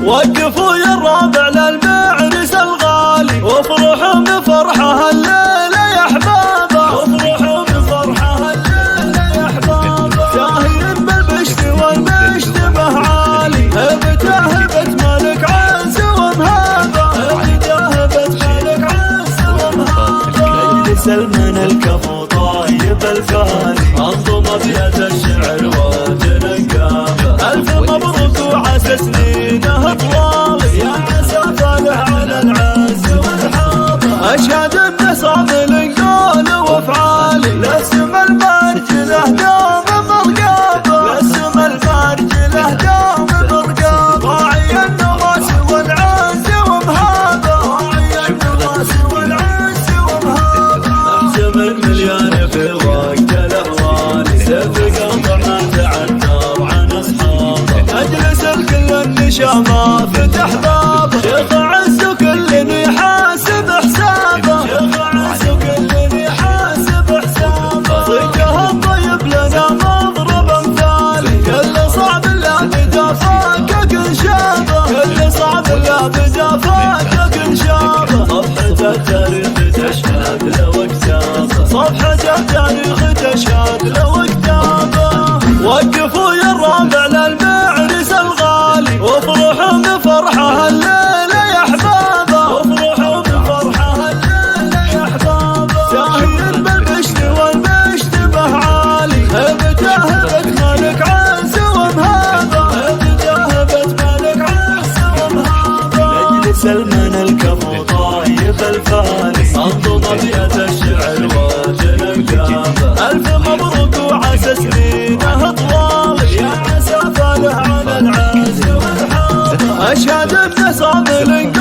وقفوا يا الرابع للمعرس الغالي، وافرحوا بفرحة الليلة يا احبابه، وافرحوا بفرحة الليلة يا احبابه. شاهين بالبشت والمشتبه عالي، هبته هبة ملك عز ومهابه، هبته هبة ملك عز ومهابه. مجلس المن الكفو طايب الفاني، انظم ابيات الشعر وتنقابه. الف مبروك وعسى سنينه طوالي، يا عسى فالح على العز والحابه. اشهد انه صامل قول وافعالي، لاسم المرجله دوم مرقابه، لاسم المرجله دوم مرقابه. راعي النواس والعز ومهابه، راعي النواس والعز ومهابه. احسب المليان في وقت الاهوال، سيف قطع ما تعثر عن اصحابه. اجلس الكل النشامه فتح بابه، شيخ عز كل يحاسب حسابه، شيخ عز كل يحاسب حسابه. صدقه الطيب لنا مضرب امثالي، كل صعب لا بدا فاكك انشابه، كل صعب لا بدا فاكك انشابه. صفحة التاريخ تشهد له وكتابه، صفحة التاريخ تشهد له وكتابه. وقفوا يا الرابع للمعرس الغالي، وافرحوا بفرحة الليلة يا احبابه، وافرحوا بفرحة الليلة يا احبابه. شاهين بالبشت والمشتبه عالي، هبته هبة ملك عز ومهابه، هبته هبة ملك عز ومهابه. مجلس المن الكفو طايب الفاني، انظم ابيات الشعر وتنقابه. الف مبروك وعسى سنينه طوالي، يا عسى فالح على العز والحابه. اشهد انه صامل